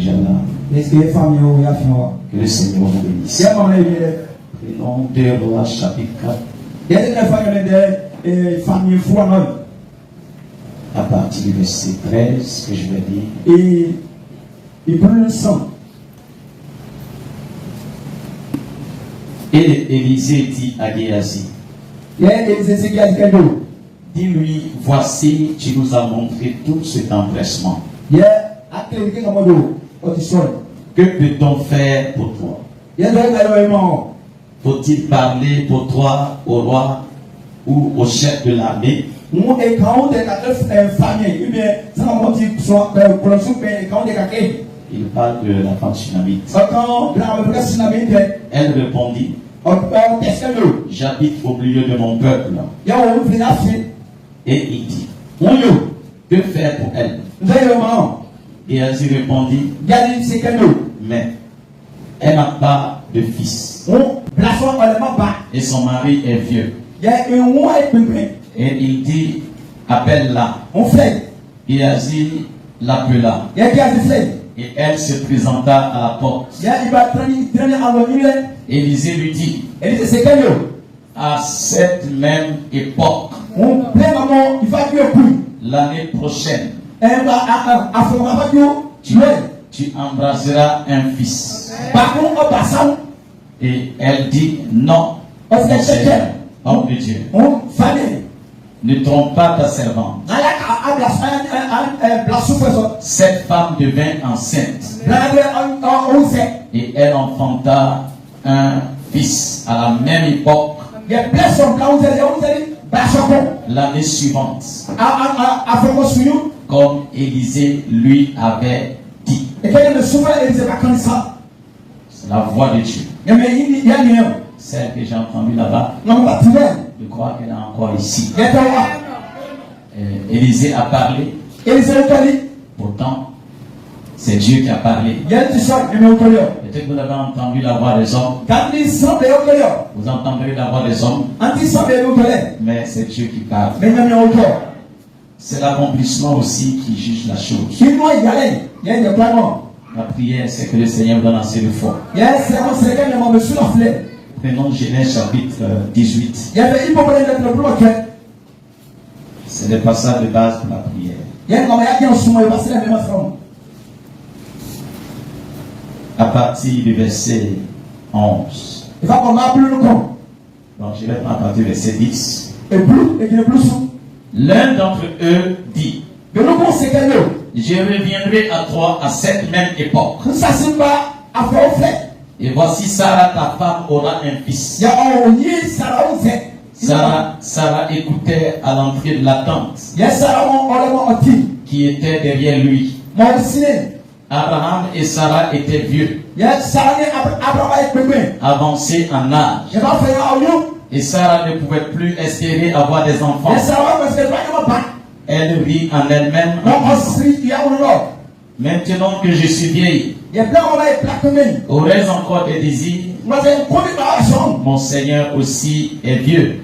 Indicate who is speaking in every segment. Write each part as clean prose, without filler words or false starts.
Speaker 1: déjà là? Que le Seigneur vous bénisse. Prenons 2 Rois chapitre 4. À partir du verset 13 que je vais dire. Et Élisée dit à Géasi, dis-lui, voici, tu nous as montré tout cet empressement. Que peut-on faire pour toi? Faut-il parler pour toi au roi ou au chef de l'armée? Il parle de la femme Sunamite. Elle répondit, j'habite au milieu de mon peuple. Et il dit, que faire pour elle? Géasi répondit, mais elle n'a pas de fils. Et son mari est vieux. Et il dit, appelle-la. Géasi l'appela. Et elle se présenta à la porte. Élisée lui dit, à cette même époque, l'année prochaine, tu embrasseras un fils. Et elle dit, non, mon Seigneur, homme de Dieu, ne trompe pas ta servante. Cette femme devint enceinte. Et elle enfanta un fils à la même époque. L'année suivante, comme Élisée lui avait dit. C'est la voix de Dieu. Celle que j'ai entendue là-bas, je crois qu'elle est encore ici. Élisée a parlé. Pourtant, c'est Dieu qui a parlé. Peut-être que vous avez entendu la voix des hommes. Vous entendrez la voix des hommes. Mais c'est Dieu qui parle. C'est l'accomplissement aussi qui juge la chose. La prière, c'est que le Seigneur vous donne assez de foi. Prenons Genèse chapitre 18. C'est le passage de base pour la prière. À partir du verset 11. Donc je vais prendre à partir du verset 10. L'un d'entre eux dit, je reviendrai à toi à cette même époque. Et voici Sarah, ta femme, aura un fils. Sarah écoutait à l'entrée de la tente qui était derrière lui. Abraham et Sarah étaient vieux, avancés en âge. Et Sarah ne pouvait plus espérer avoir des enfants. Elle rit en elle-même. Maintenant que je suis vieille, aurais-je encore des désirs? Mon Seigneur aussi est vieux.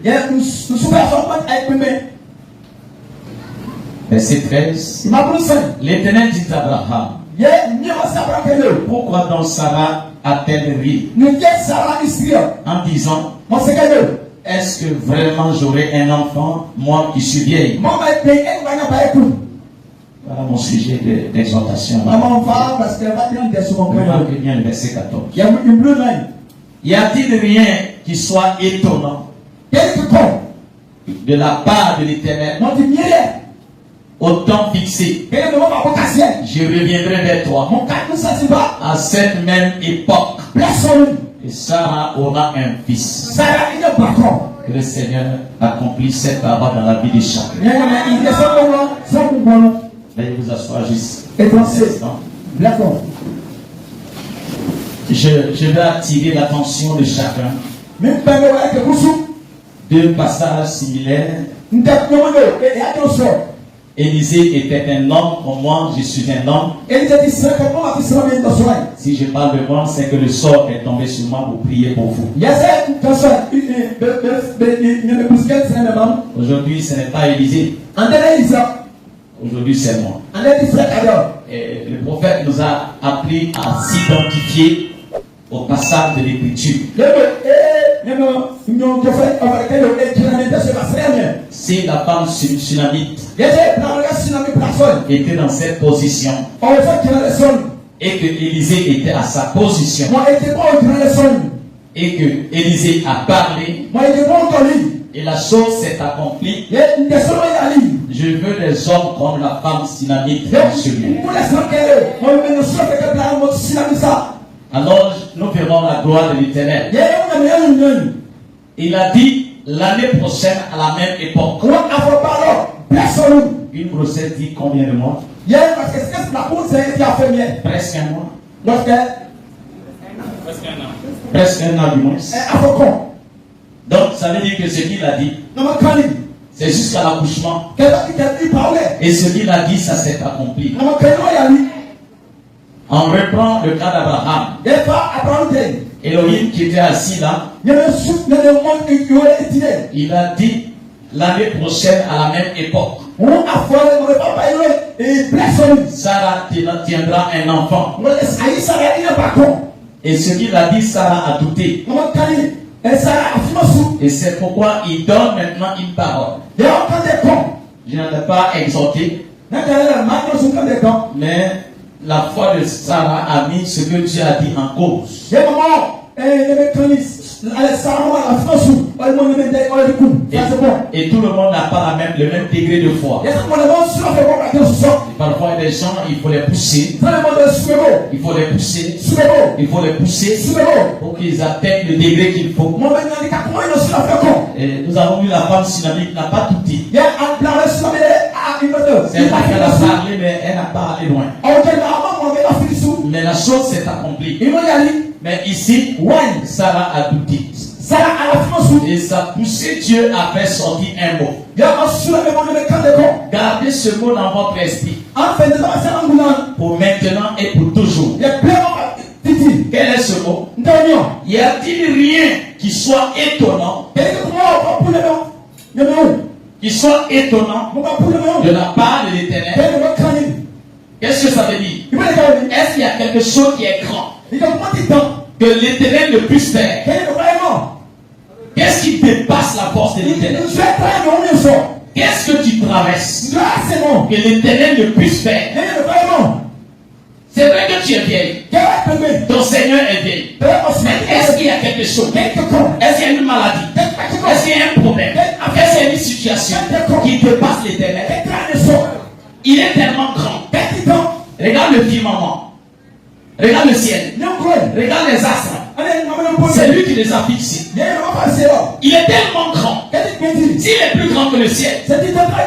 Speaker 1: Verset 13. L'Éternel dit à Abraham, pourquoi donc Sarah a-t-elle ri en disant, est-ce que vraiment j'aurai un enfant, moi qui suis vieille? Voilà mon sujet d'exhortation. Remarquez bien le verset 14. Y a-t-il rien qui soit étonnant de la part de l'Éternel? Au temps fixé, je reviendrai vers toi à cette même époque. Et Sarah aura un fils. Que le Seigneur accomplisse cette parole dans la vie de chacun. Veuillez vous asseoir juste un instant. Je vais attirer l'attention de chacun. Deux passages similaires. Élisée était un homme, comme moi je suis un homme. Si je parle de moi, c'est que le sort est tombé sur moi pour prier pour vous. Aujourd'hui, ce n'est pas Élisée. Aujourd'hui, c'est moi. le prophète nous a appris à s'identifier au passage de l'écriture. Si la femme tsunamite était dans cette position et que Élisée était à sa position et que Élisée a parlé et la chose s'est accomplie, je veux des hommes comme la femme tsunamite dans ce lieu. Alors nous verrons la gloire de l'Éternel. Il a dit l'année prochaine à la même époque. Une grossesse dit combien de mois? Presque un mois. Presque un an du moins. Donc ça veut dire que ce qu'il a dit, c'est jusqu'à l'accouchement. Et ce qu'il a dit, ça s'est accompli. On reprend le cas d'Abraham. Elohim qui était assis là, il a dit l'année prochaine à la même époque, Sarah tiendra un enfant. Et ce qu'il a dit, Sarah a douté. Et c'est pourquoi il donne maintenant une parole. Je n'en ai pas exhorté, mais la foi de Sarah a mis ce que Dieu a dit en cause. Et tout le monde n'a pas le même degré de foi. Et parfois, des gens, il faut les pousser. Il faut les pousser. Il faut les pousser pour qu'ils atteignent le degré qu'il faut. Et nous avons vu la femme tsunamite n'a pas tout dit. C'est pas qu'elle a parlé, mais elle n'a pas allé loin. Mais la chose s'est accomplie. Mais ici, Sarah a douté. Et ça a poussé Dieu à faire sortir un mot. Gardez ce mot dans votre esprit. Pour maintenant et pour toujours. Quel est ce mot? Y a-t-il rien qui soit étonnant? Qui soit étonnant de la part de l'Éternel? Qu'est-ce que ça veut dire? Est-ce qu'il y a quelque chose qui est grand que l'Éternel ne puisse faire? Qu'est-ce qui dépasse la force de l'Éternel? Qu'est-ce que tu traverses que l'Éternel ne puisse faire? C'est vrai que tu es vieille. Ton Seigneur est vieil. Mais est-ce qu'il y a quelque chose? Est-ce qu'il y a une maladie? Est-ce qu'il y a un problème? Est-ce qu'il y a une situation qui dépasse l'Éternel? Il est tellement grand. Regarde le firmament. Regarde le ciel. Regarde les astres. C'est lui qui les a fixés. Il est tellement grand. S'il est plus grand que le ciel,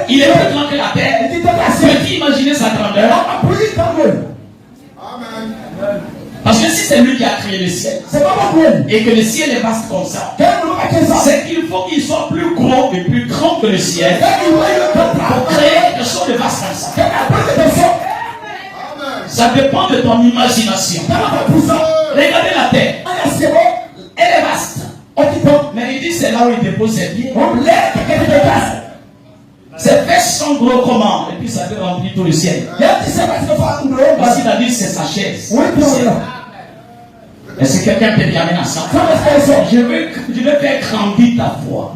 Speaker 1: il est plus grand que la terre. Peux-tu imaginer sa grandeur? Parce que si c'est lui qui a créé le ciel et que le ciel est vaste comme ça, c'est qu'il faut qu'il soit plus gros et plus grand que le ciel pour créer quelque chose de vaste comme ça. Ça dépend de ton imagination. Regardez la terre. Elle est vaste. Mais il dit c'est là où il dépose ses pieds. Ses fesses sont gros comment? Et puis ça peut remplir tout le ciel. Parce qu'il a dit c'est sa chaise. Est-ce que quelqu'un peut bien amener ça? Je veux faire grandir ta foi.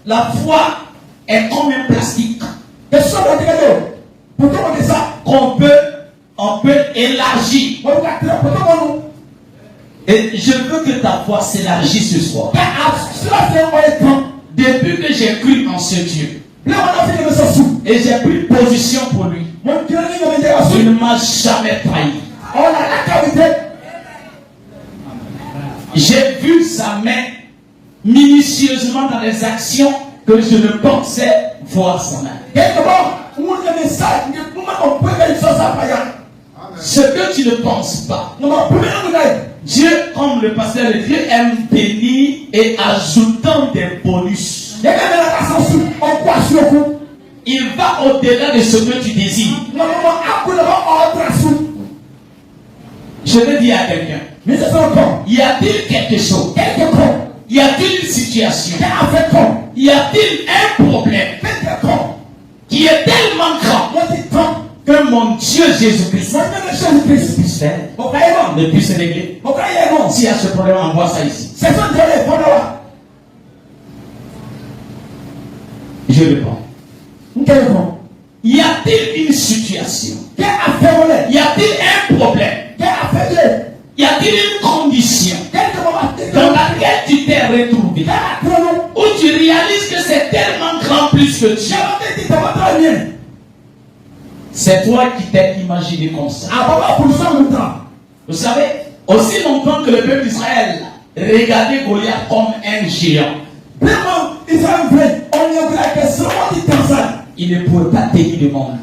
Speaker 1: La foi est comme un plastique qu'on peut élargir. Et je veux que ta foi s'élargisse ce soir. Depuis que j'ai cru en ce Dieu et j'ai pris position pour lui, il ne m'a jamais trahi. J'ai vu sa main minutieusement dans les actions que je ne pensais voir sa main. Ce que tu ne penses pas. Dieu, comme le pasteur de Dieu, aime bénir et ajoutant des bonus. Il va au-delà de ce que tu désires. Je veux dire à quelqu'un, y a-t-il quelque chose? Y a-t-il une situation? Y a-t-il un problème qui est tellement grand que mon Dieu Jésus-Christ puisse faire, ne puisse régler. S'il y a ce problème, envoie ça ici. Je réponds. Y a-t-il une situation? Y a-t-il un problème? Y a-t-il une condition dans laquelle tu t'es retrouvé, où tu réalises que c'est tellement grand plus que Dieu? C'est toi qui t'es imaginé comme ça. Vous savez, aussi longtemps que le peuple d'Israël regardait Goliath comme un géant, il ne pouvait pas tenir le monde.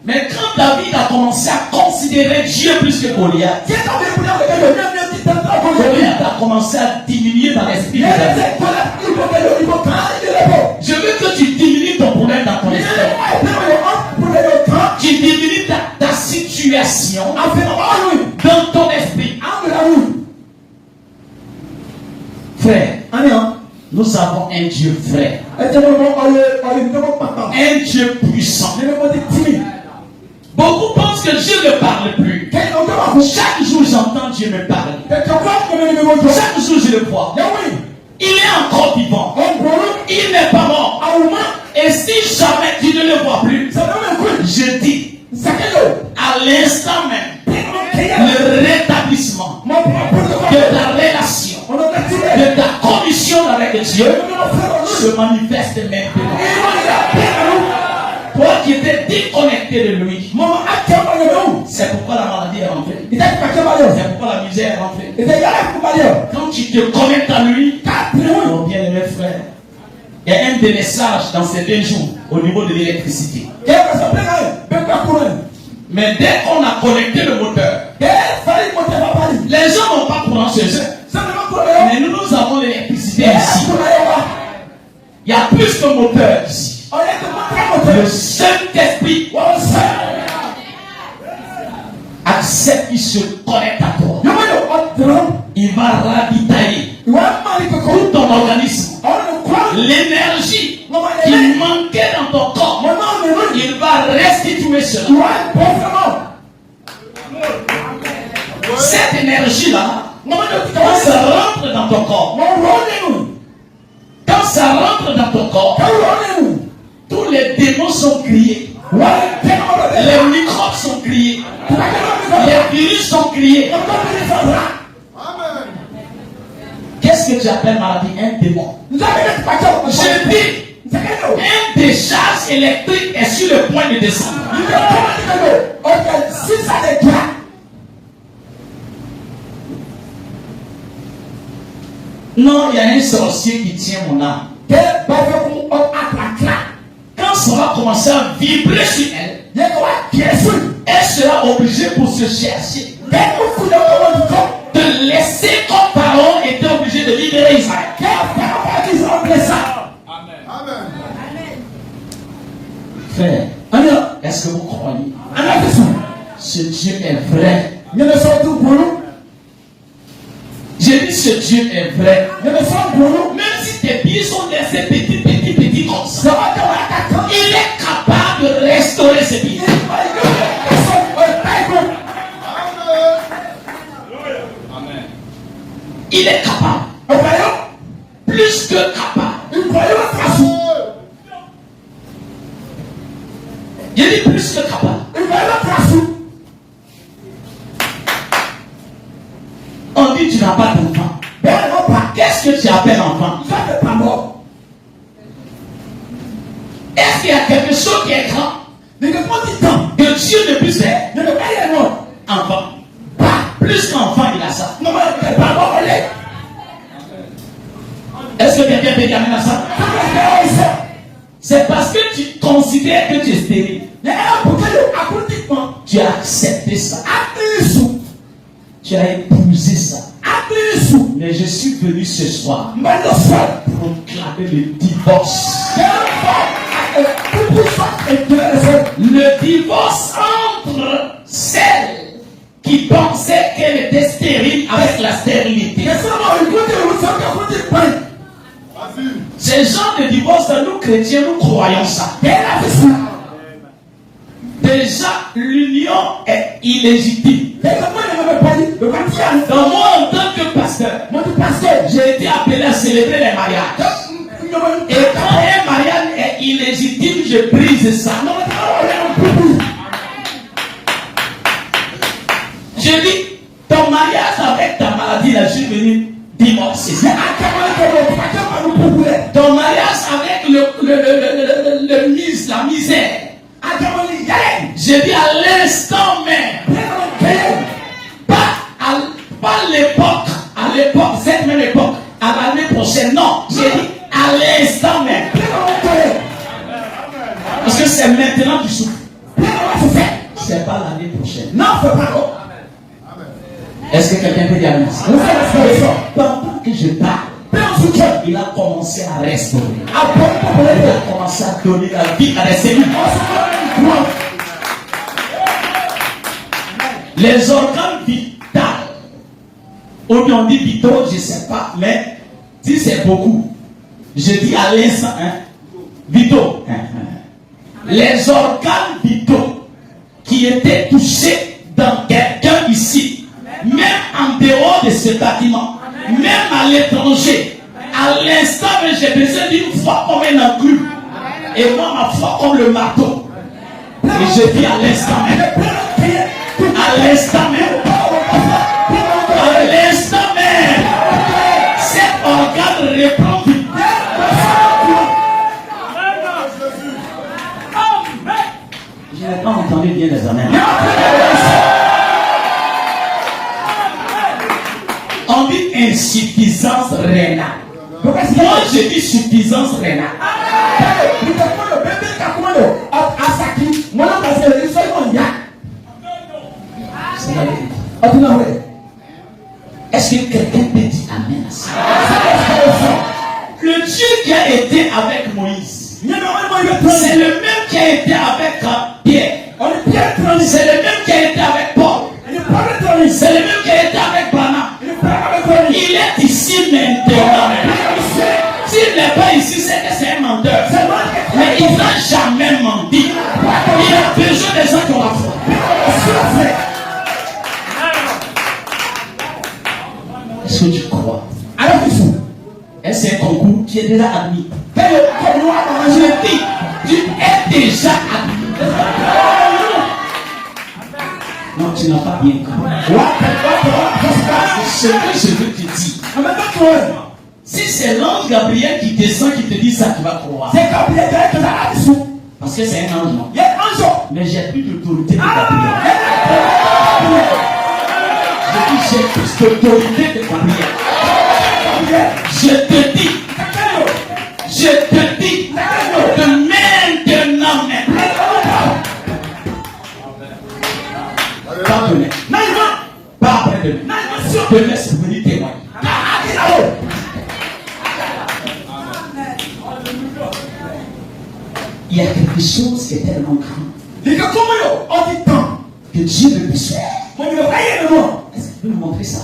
Speaker 1: Mais quand David a commencé à considérer Dieu plus que Goliath, Goliath a commencé à diminuer dans l'esprit de David. Je veux que tu diminues ton problème dans ton esprit. Tu diminues ta situation dans ton esprit. Frère, nous avons un Dieu vrai, un Dieu puissant. Beaucoup pensent que Dieu ne parle plus. Chaque jour j'entends Dieu me parler. Chaque jour je le vois. Il est encore vivant. Il n'est pas mort. Et si jamais tu ne le vois plus, je dis à l'instant même, le rétablissement de ta relation, de ta commission avec Dieu se manifeste maintenant. Toi qui étais déconnecté de lui, c'est pourquoi la maladie est rentrée. C'est pourquoi la misère est rentrée. Quand tu te connectes à lui, mon bien-aimé frère, il y a un des messages dans ces 2 jours au niveau de l'électricité. Mais dès qu'on a connecté le moteur, les gens n'ont pas courant chez eux. Mais nous avons l'électricité ici. Il y a plus de moteur ici. Le Saint-Esprit accepte qu'il se connecte à toi. Il va ravitailler tout ton organisme. L'énergie qui manquait dans ton corps, il va restituer cela. Cette énergie-là, quand ça rentre dans ton corps, quand ça rentre dans ton corps, tous les démons sont criés. Les microbes sont criés. Les virus sont criés. Qu'est-ce que tu appelles maladie? Un démon. Je dis, un décharge électrique est sur le point de descendre. Non, il y a un sorcier qui tient mon âme. Quand ça va commencer à vibrer sur elle, elle sera obligée pour se chercher de laisser comme parole était obligé de libérer Israël. Frère, est-ce que vous croyez? Ce Dieu est vrai. J'ai dit ce Dieu est vrai. Même si tes pieds sont laissés petits comme ça, il est capable de restaurer ses pieds. Il est capable. Plus que capable. Il dit plus que capable. On dit tu n'as pas d'enfant. Qu'est-ce que tu appelles enfant? Est-ce qu'il y a quelque chose qui est grand que Dieu ne puisse faire? Enfant. Plus qu'enfant, il a ça. Est-ce que quelqu'un peut terminer à ça? C'est parce que tu considères que tu es stérile. Tu as accepté ça. Tu as épousé ça. Mais je suis venu ce soir pour proclamer le divorce. Le divorce entre celle qui pensait qu'elle était stérile avec la stérilité. Ces gens de divorce, nous chrétiens, nous croyons ça. De illégitime. Donc moi, en tant que pasteur, j'ai été appelé à célébrer les mariages. Et quand un mariage est illégitime, je brise ça. Je dis, ton mariage avec ta maladie, là, je suis venu divorcer. Ton mariage avec la misère. Je dis à l'instant même. Pas à l'époque, cette même époque, à l'année prochaine. Non, j'ai dit à l'instant même. Parce que c'est maintenant que tu souffres. C'est pas l'année prochaine. Non, c'est pas. Est-ce que quelqu'un peut dire amen? Pendant que je parle, il a commencé à restaurer. Il a commencé à donner la vie à des cellules. Les organes vitaux. Ou bien on dit vitaux, je ne sais pas, mais si c'est beaucoup, je dis à l'instant, vitaux. Les organes vitaux qui étaient touchés dans quelqu'un ici, même en dehors de ce bâtiment, même à l'étranger, à l'instant où j'ai besoin d'une foi comme un enclume, et moi ma foi comme le marteau. Et je dis à l'instant même, à l'instant même, à l'instant même, cet organe reprend vie. Je n'ai pas entendu bien les amens. On dit insuffisance rénale. Moi je dis suffisance rénale. Est-ce que quelqu'un peut dire amen à ça? Le Dieu qui a été avec Moïse, c'est le même qui a été avec Pierre. C'est le même qui a été avec Paul. C'est le même qui a été avec Branham. Il est ici maintenant. S'il n'est pas ici, c'est que c'est un menteur. Mais il n'a jamais menti. Il a besoin des gens qui ont la foi. Est-ce que tu crois? Alors il faut. Est-ce un concours qui est déjà admis? Je dis, tu es déjà admis. Non, tu n'as pas bien compris. Ce que je veux te dire. Si c'est l'ange Gabriel qui descend, qui te dit ça, tu vas croire. C'est Gabriel qui est là dessous. Parce que c'est un ange, non? Il y a un ange. Mais j'ai plus d'autorité que Gabriel. Je dis, j'ai plus d'autorité que Gabriel. Je te dis que maintenant même. Pas demain. Pas après demain. Demain, c'est venu témoigner. Il y a quelque chose qui est tellement grand que Dieu veut faire. Est-ce que tu peux me montrer ça?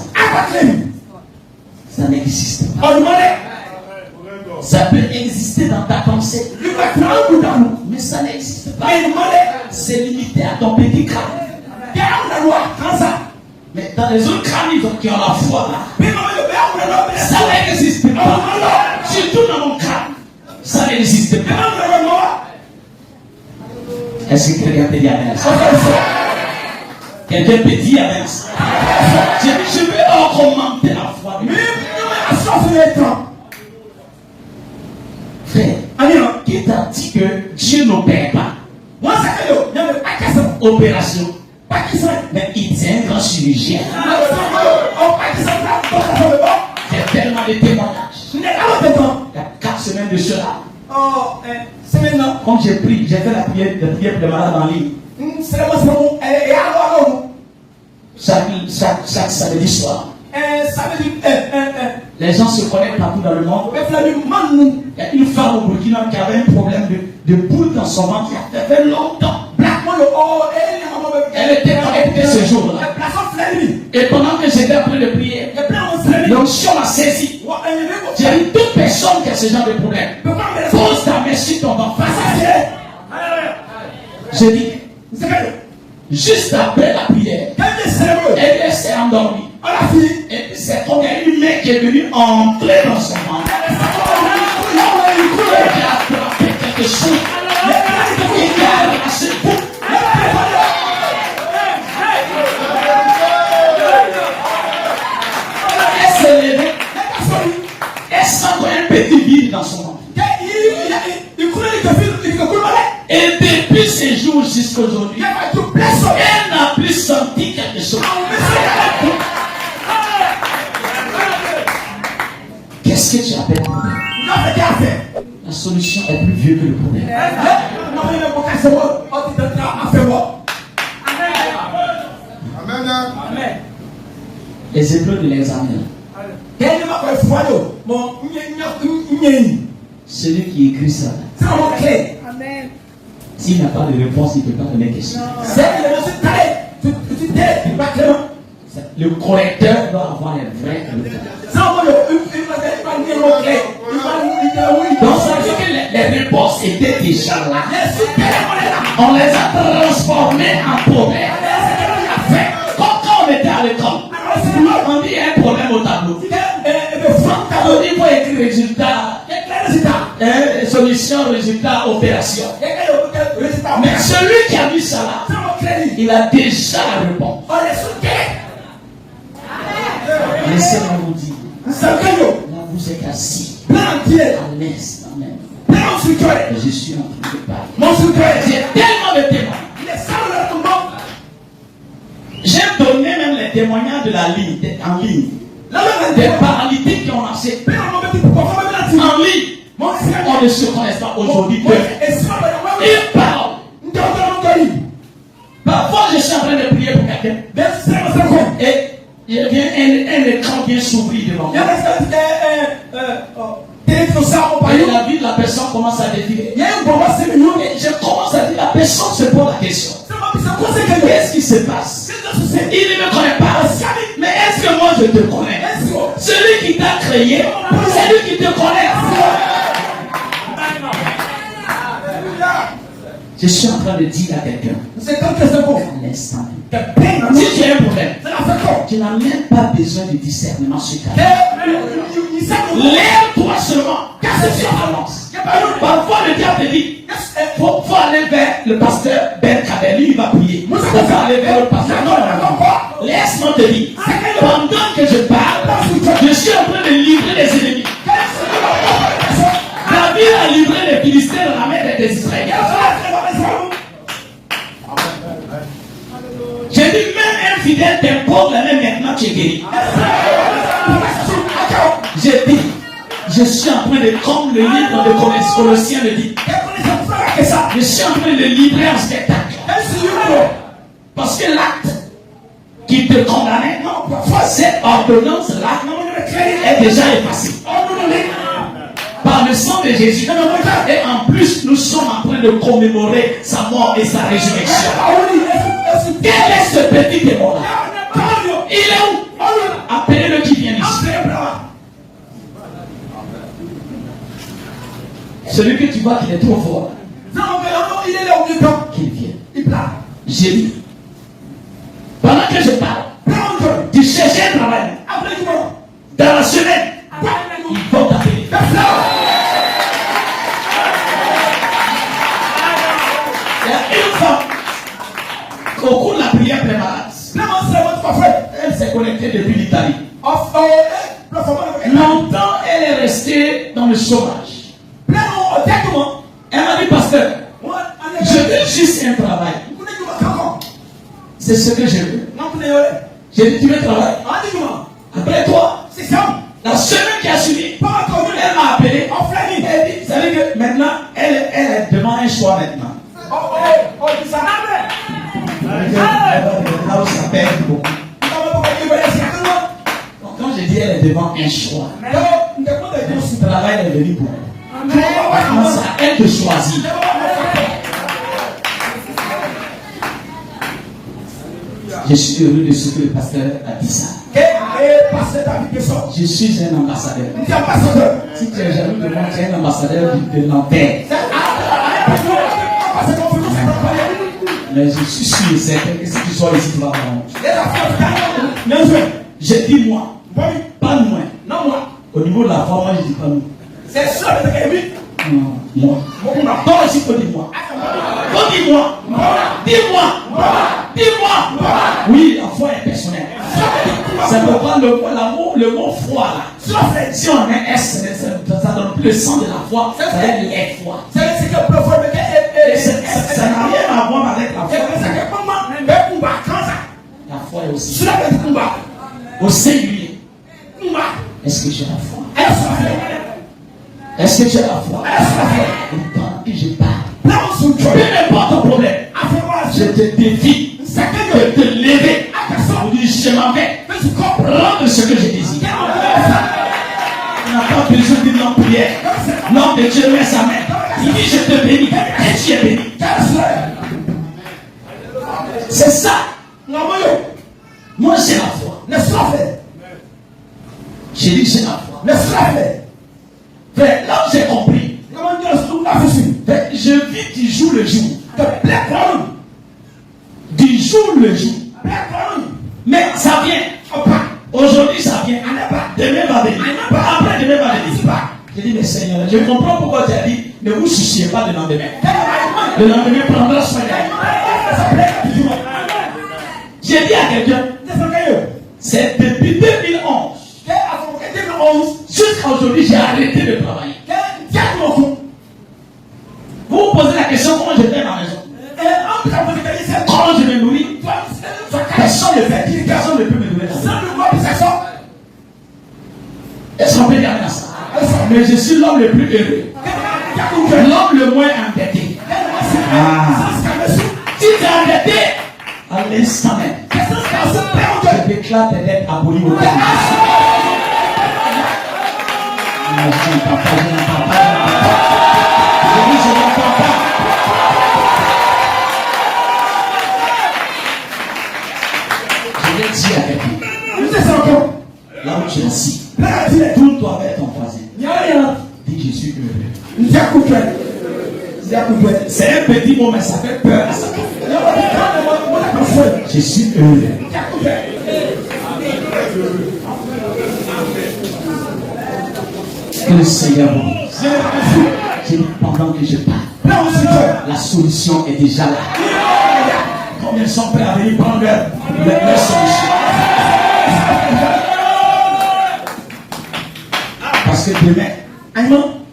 Speaker 1: Ça n'existe pas. Ça peut exister dans ta pensée, mais ça n'existe pas. C'est limité à ton petit crâne. Mais dans les autres crânes qui ont la foi, ça n'existe pas. Surtout dans mon crâne, ça n'existe pas. Est-ce que quelqu'un peut dire amen? Quelqu'un peut dire amen? Je vais augmenter la foi. Frère, qui t'a dit que Dieu n'opère pas? Opération. Mais il est un grand chirurgien. J'ai tellement de témoignages. Il y a 4 semaines de cela. C'est maintenant. Quand j'ai pris, j'ai fait la prière de malade en ligne. Chaque samedi soir. Les gens se connaissent partout dans le monde. Il y a une femme au Burkina qui avait un problème de boule dans son ventre. Ça fait longtemps. Elle était connectée ce jour-là. Et pendant que j'étais en train de prier, l'onction m'a saisi. J'ai eu 2 personnes qui ont ce genre de problème. Pose ta main sur ton ventre. J'ai dit, Juste après la prière, elle s'est endormie. Et puis c'est comme une main qui est venue entrer dans son ventre. Elle a attrapé quelque chose. Il a arraché tout. Elle s'est levée. Elle sent un petit vide dans son ventre. Et depuis ces jours jusqu'à aujourd'hui, elle n'a plus senti quelque chose. Qu'est-ce que tu appelles problème? La solution est plus vieux que le problème.
Speaker 2: Amen.
Speaker 1: Les épreuves de l'examen. Celui qui écrit ça, s'il n'a pas de réponse, il ne peut pas donner question. Le correcteur doit avoir les vrais réponses. Donc ça veut dire que les réponses étaient déjà là. On les a transformées en problèmes. Comme quand on était à l'école, on dit un problème au tableau. On dit pour écrire résultat, solution, résultat, opération. Mais celui qui a vu ça là, il a déjà la réponse. Laissez-moi vous dire, là vous êtes assis à l'aise quand même. Et je suis en train de parler. J'ai tellement de témoignages. J'ai donné même les témoignages de la ligne, en ligne. Des paralytiques qui ont marché en ligne. On ne se connaît pas aujourd'hui. Ils parlent. Parfois je suis en train de prier pour quelqu'un. Et il vient un écran vient s'ouvrir devant moi. Et la vie de la personne commence à défiler. Et je commence à dire, la personne se pose la question. Qu'est-ce qui se passe? Il ne me connaît pas. Mais est-ce que moi je te connais? Celui qui t'a créé, c'est lui qui te connaît. Je suis en train de dire à quelqu'un, à l'instant, si tu as un problème, tu n'as même pas besoin de discernement sur ta vie. Lève-toi seulement, casse sur avance. Parfois le diable te dit, faut aller vers le pasteur Ben Kader, lui il va prier. Il faut aller vers le pasteur. Non. Laisse-moi te dire, pendant que je parle, je suis en train de livrer les ennemis. David a livré les Philistins dans la main des Israéliens. J'ai dit, même un fidèle t'impose la main, maintenant tu es guéri. J'ai dit, je suis en train de, comme le livre de Colossiens le dit, je suis en train de le livrer en spectacle. Parce que l'acte qui te condamnait, cette ordonnance-là est déjà effacée. Par le sang de Jésus. Et en plus, nous sommes en train de commémorer sa mort et sa résurrection. Quel est ce petit démon-là? Il est où? Appelez-le qui vient ici. Celui que tu vois qu'il est trop fort, qu'il vienne. J'ai dit, pendant que je parle, tu cherches un travail. Dans la semaine, il faut t'appeler. Il y a une femme au cours de la prière prémalade. Elle s'est connectée depuis l'Italie. Longtemps, elle est restée dans le chômage. Elle m'a dit, pasteur, je veux juste un travail. C'est ce que je veux. J'ai dit, tu veux travailler? Après toi, la semaine qui a suivi, elle m'a appelé. Elle dit, vous savez que maintenant, elle est devant un choix maintenant. Là où ça perd beaucoup. Donc, quand je dis elle est devant un choix, ce travail est venu pour elle. Maintenant, c'est à elle de choisir. Je suis heureux de ce que le pasteur a dit ça. Je suis un ambassadeur. Si tu es jaloux de moi, tu es un ambassadeur de l'enfer. Mais je suis sûr et certain que si tu sors ici, tu vas avoir. J'ai dit moi. Pas moi. Non, moi. Au niveau de la foi, moi, je dis pas nous. C'est sûr que c'est moi. Toi aussi, faut dire moi. Faut dire moi. Dis-moi. Dis-moi. Oui, la foi est personnelle. Ça peut prendre l'amour, le mot foi là. Si on met S, ça donne plus le sens de la foi. Ça veut dire les foi. Ça n'a rien à voir avec la foi. La foi est aussi au singulier. Est-ce que j'ai la foi? Est-ce que j'ai la foi? Pendant que je parle, peu importe ton problème, je te défie de te lever pour dire je m'en vais prendre ce que je désire. Tu n'as pas besoin d'une longue prière. L'homme de Dieu met sa main. Il dit je te bénis et tu es béni. C'est ça. Moi j'ai la foi. J'ai dit j'ai la foi. Frère, là j'ai compris. Je vis du jour le jour. Du jour le jour. Mais ça vient. Aujourd'hui ça vient. Demain va venir. Après demain va venir. J'ai dit mais Seigneur, je comprends pourquoi tu as dit ne vous souciez pas de lendemain. Le lendemain prendra soin de vous. J'ai dit à quelqu'un, c'est depuis 2011 jusqu'à aujourd'hui j'ai arrêté de travailler. Vous vous posez la question comment je fais ma maison, comment je me nourris. Personne ne fait, personne ne peut me donner. Est-ce qu'on peut garder ça? Mais je suis l'homme le plus heureux, l'homme le moins endetté. Si tu es endetté, à l'instant même, je déclare tes dettes abolies au Canada. Je n'entends pas. Je dis je n'entends pas. Je vais dire avec lui. Là où tu es assis, tourne-toi vers ton voisin. Dis je suis heureux. C'est un petit mot, mais ça fait peur. Je suis heureux. Que le Seigneur vous bénisse. J'ai dit pendant que je parle, la solution est déjà là. Combien sont prêts à venir prendre leur solution? Parce que demain,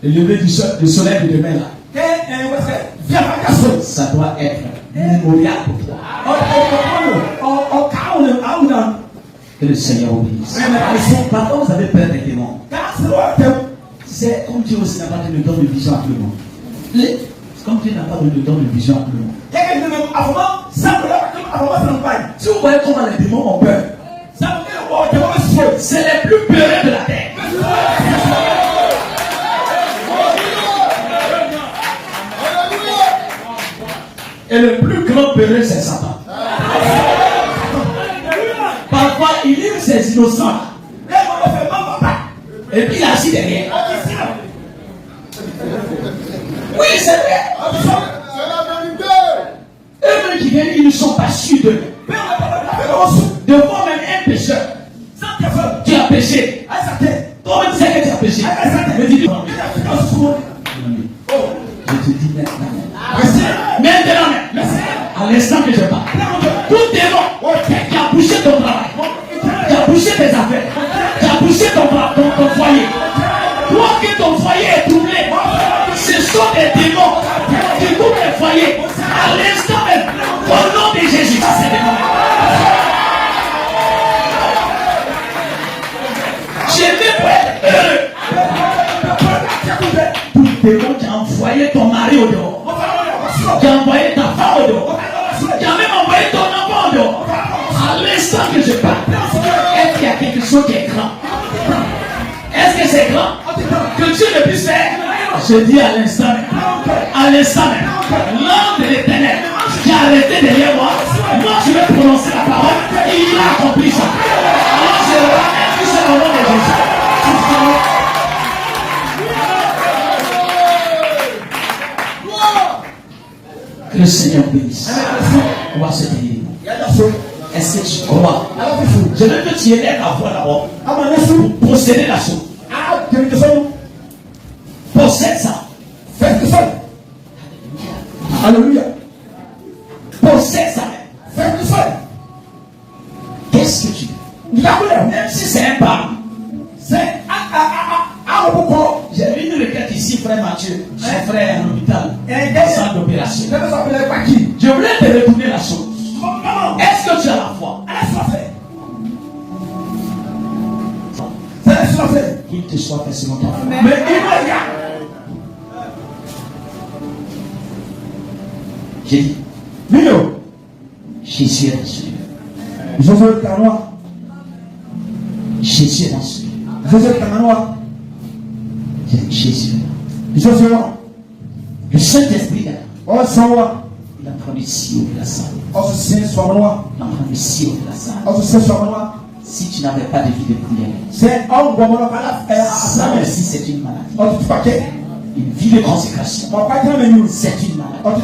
Speaker 1: le lever du soleil de demain là, ça doit être mémorial pour toi. Que le Seigneur vous bénisse. Parfois vous avez peur des démons. C'est comme Dieu aussi n'a pas donné le don de vision à tout le monde. Comme Dieu n'a pas donné le don de vision à tout le monde. Si vous voyez comment les démons ont peur, c'est les plus peureux de la terre. Et le plus grand peureux, c'est Satan. Parfois, il livre ses innocents. Et puis il est assis derrière. Oui, c'est vrai. Eux-mêmes qui viennent, ils ne sont pas sûrs de nous. Devant même un pécheur. Tu as péché. Toi-même, tu sais que tu as péché. Mais dis non. Je te dis maintenant. Maintenant, à l'instant que je parle, tout démon qui a bouché ton travail, qui a bouché tes affaires, qui a bouché ton foyer, toi que ton foyer est troublé, ce sont des démons qui couvrent les foyers. À l'instant même, au nom de Jésus, ça c'est démon. Je vais pour être heureux. Tout démon qui a envoyé ton mari au dehors, qui a envoyé ta femme au dehors, qui a même envoyé ton enfant au dehors, à l'instant que je parle, est-ce qu'il y a quelque chose qui est grand? Est-ce que c'est grand que Dieu ne puisse faire? Je dis à l'instant même, l'homme de l'éternel qui a arrêté derrière moi, je vais prononcer la parole et il a accompli ça. Alors je ramène tout ça au nom de Jésus. Que le Seigneur bénisse. On va se dire. Est-ce que tu crois? Je veux que tu élèves la voix d'abord pour posséder la chose. Possède ça.
Speaker 2: Faites ça. Alléluia.
Speaker 1: Possède ça.
Speaker 2: Faites ça.
Speaker 1: Qu'est-ce que tu veux? Même si c'est un parent.
Speaker 2: C'est
Speaker 1: j'ai vu une requête ici, frère Mathieu, son frère à l'hôpital, en salle d'opération. Je voulais te retourner la chose. Est-ce que tu as la foi? Qu'il te soit fait selon ta foi.
Speaker 2: Mais il y a.
Speaker 1: J'ai dit, Jésus est dans ce lieu. Jésus est dans ce lieu. Jésus est là. Le Saint-Esprit est là. Il est en train de sillonner la salle. Il est en train de sillonner la salle. Si tu n'avais pas de vie de prière, ça aussi c'est une maladie. Une vie de consécration, c'est une maladie.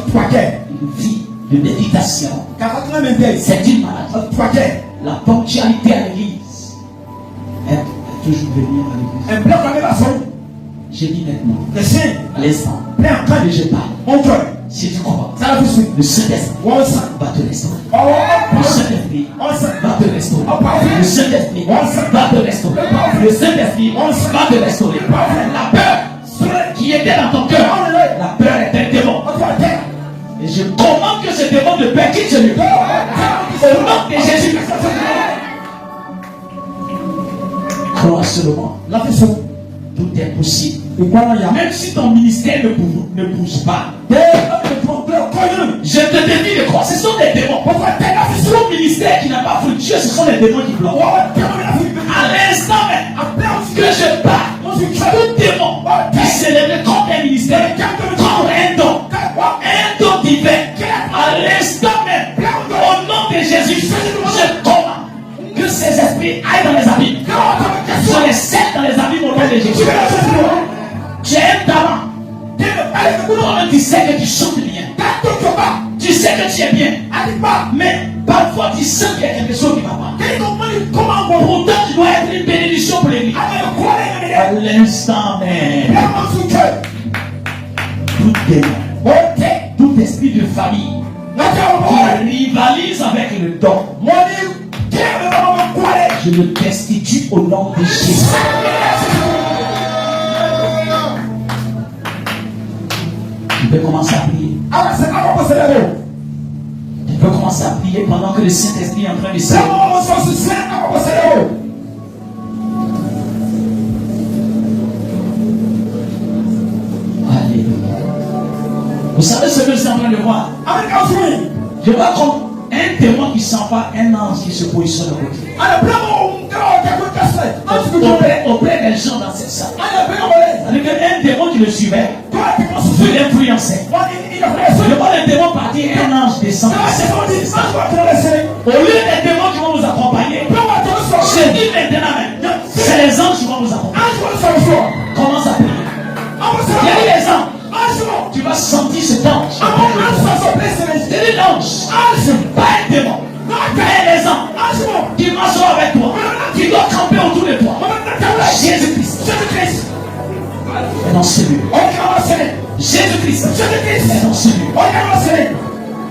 Speaker 1: Une vie de méditation, c'est une maladie. La ponctualité à l'église est toujours venir à l'église. Je dis maintenant, à l'instant, que je parle. Si tu crois, le Saint-Esprit va te restaurer. Le Saint-Esprit va te restaurer. Le Saint-Esprit va te restaurer. Le Saint-Esprit va te restaurer. La peur qui était dans ton cœur, la peur est un démon. Et je commande que ce démon de peur quitte ce lieu. Au nom de Jésus. Crois seulement. Tout est possible. Même si ton ministère ne bouge pas, je te défie de croire. Ce sont des démons. Ton ministère qui n'a pas fructueux, ce sont des démons qui bloquent. À l'instant même que je parle, tout démon qui s'élève contre un ministère, contre un don divin, à l'instant même, au nom de Jésus, je commande que ces esprits aillent dans les abîmes. Je les cède dans les abîmes au nom de Jésus. Tu es un talent. Tu sais que tu chantes bien. Tu sais que tu es bien. Mais parfois tu sens qu'il y a quelque chose qui ne va pas. Pourtant tu dois être une bénédiction pour l'église. À l'instant même, tout démon, tout esprit de famille qui rivalise avec le don, je le destitue au nom de Jésus. Tu peux commencer à prier. Tu peux commencer à prier pendant que le Saint-Esprit est en train de se. Alléluia. Vous savez ce que je suis en train de voir? Je vois comme un démon qui s'en va, un ange qui se positionne à côté. Auprès des gens dans cette salle. C'est-à-dire qu'un démon qui le suivait, veut l'influencer. Je vois les démons partir, un ange descend. Au lieu des démons qui vont nous accompagner, je dis maintenant même, c'est les anges qui vont nous accompagner. Commence à prier. Il y a les anges. Tu vas sentir cet ange. C'est l'ange, pas un démon. Mais les anges qui marcheront avec toi, qui doivent camper autour de toi. Jésus-Christ est dans ce lieu. Jésus-Christ est dans ce lieu.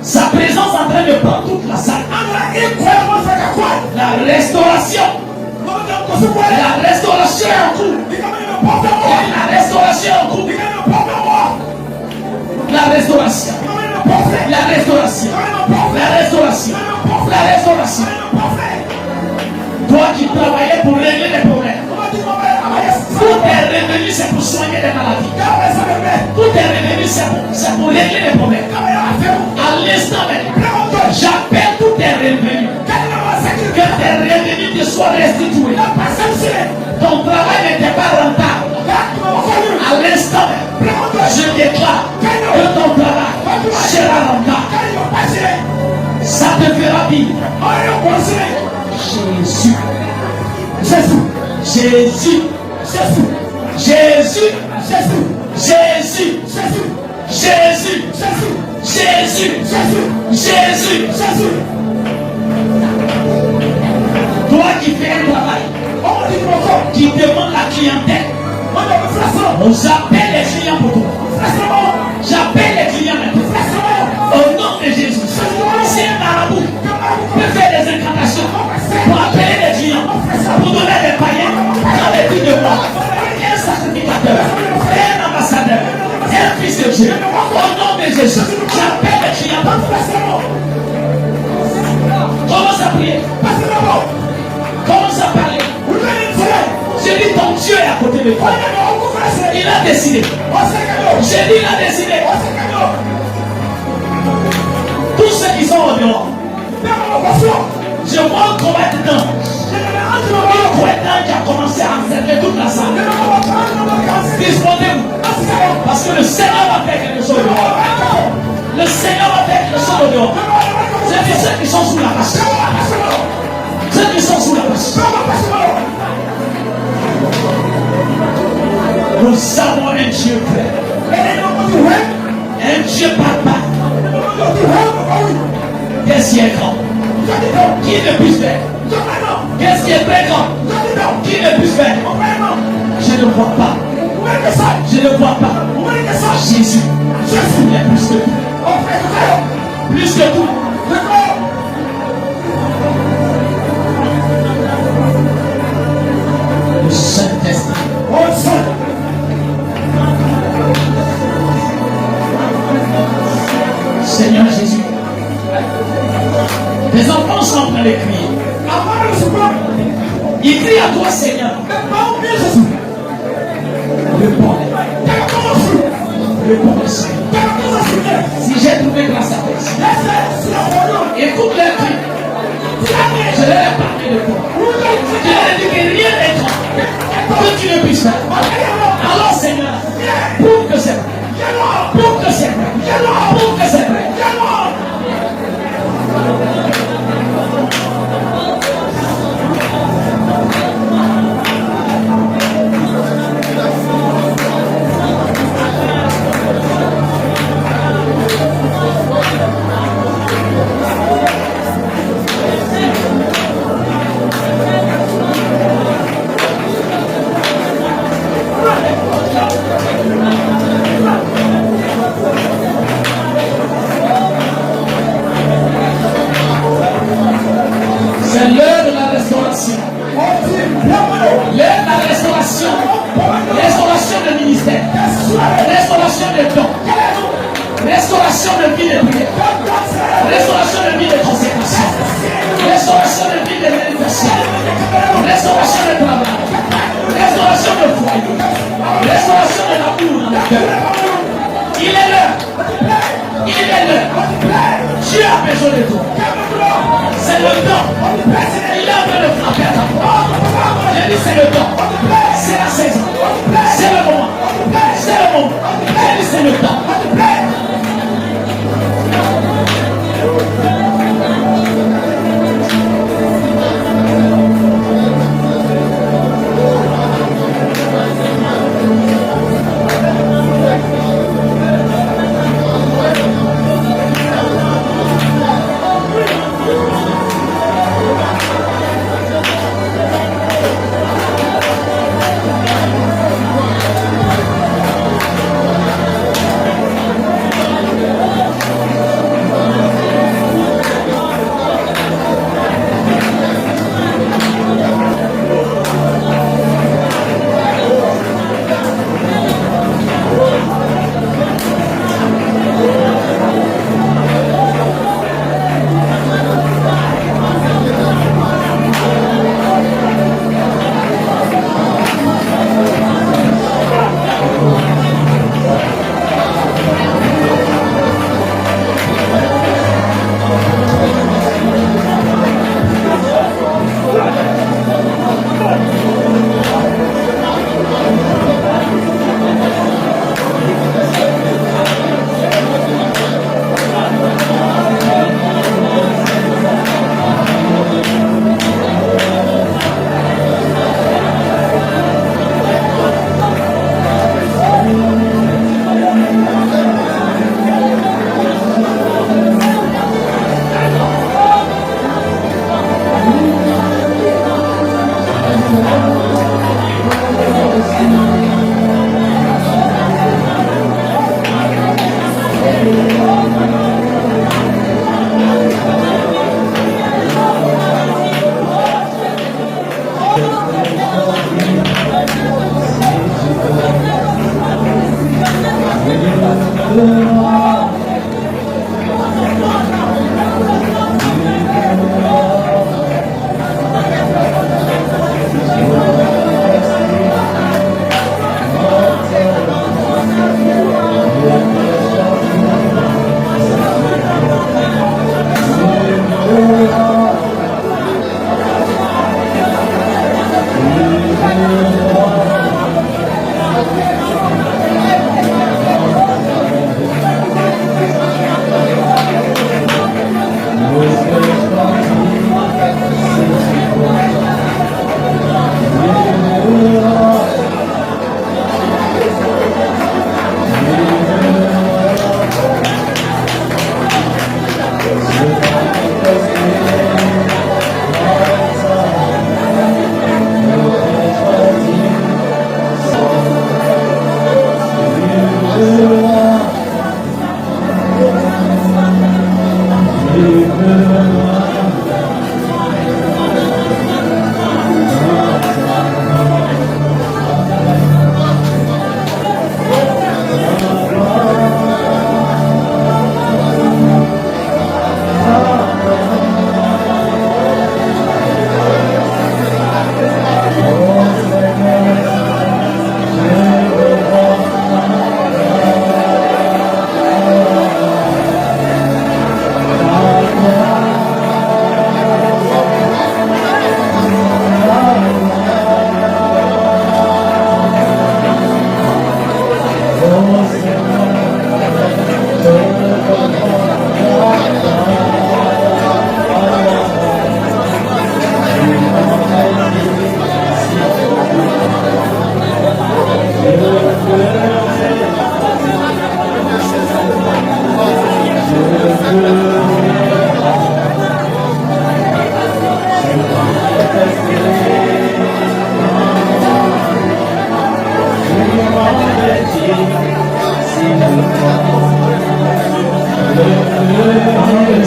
Speaker 1: Sa présence en train de prendre toute la salle. La restauration. La restauration est en cours. La restauration est en cours. La restauration. La restauration. La restauration. La restauration. Toi qui travaillais pour régler les problèmes. Tout est revenu, c'est pour soigner les maladies. Tout est revenu, c'est pour régler les problèmes. À l'instant même, j'appelle tout est revenu. Que tes revenus te soient restitués. Ton travail n'était pas rentable. À l'instant même, je déclare que ton travail sera rentable. Ça te fera vivre. Jésus. Jésus. Jésus. Jésus. Jésus. Jésus. Jésus. Jésus. Jésus.
Speaker 2: Jésus.
Speaker 1: Jésus.
Speaker 2: Jésus.
Speaker 1: Toi qui fais un travail, qui demande la clientèle, j'appelle les clients pour toi. J'appelle les clients maintenant. Au nom de Jésus. Si un marabout peut faire des incantations pour appeler les clients, pour donner des païens, dans les vies de moi, un sacrificateur, un ambassadeur, un fils de Dieu, au nom de Jésus, j'appelle les clients. Commence à prier. Commence à parler. J'ai dit ton Dieu est à côté de toi. Il a décidé. J'ai dit il a décidé. Tous ceux qui sont au dehors, je vois un combat dedans. Un combattant qui a commencé à encercler toute la salle. Disposez-vous. Parce que le Seigneur va faire quelque chose au dehors. Le Seigneur va faire quelque chose au dehors. J'ai dit ceux qui sont sous la vache. Ceux qui sont sous la vache. Nous avons un Dieu vrai. Un Dieu papa. Qu'est-ce qui est grand? Qui ne puisse faire? Qu'est-ce qui est très grand? Qui ne puisse faire? Je ne vois pas. Je ne vois pas. Jésus. Jésus est plus que tout. Plus que tout. Le Saint-Esprit. Seigneur Jésus, les enfants sont en train de crier. Ils crient à toi, Seigneur. Réponds. Réponds, Seigneur. Si j'ai trouvé grâce à toi, écoute les cris. Je leur ai parlé de toi. Je leur ai dit que rien n'est grand que tu ne puisses faire. Alors, Seigneur, prouve que c'est vrai. Prouve que c'est vrai. Prouve que c'est vrai. C'est l'heure de la restauration. L'heure de la restauration. Restauration de ministère. Restauration de dons. Restauration de vie de prière. Restauration de vie de consécration. Restauration de vie de méditation. Restauration de travail. Restauration de foyer. Restauration de l'amour dans le cœur. Il est l'heure. Il est l'heure. Dieu a besoin de toi. C'est le temps. Il est en train de frapper à ta porte. J'ai dit c'est le temps. C'est la saison. C'est le moment. C'est le moment. J'ai dit c'est le temps.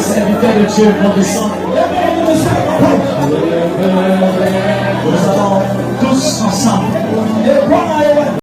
Speaker 1: serviteurs de Dieu vont descendre.
Speaker 2: Les bénis de Dieu.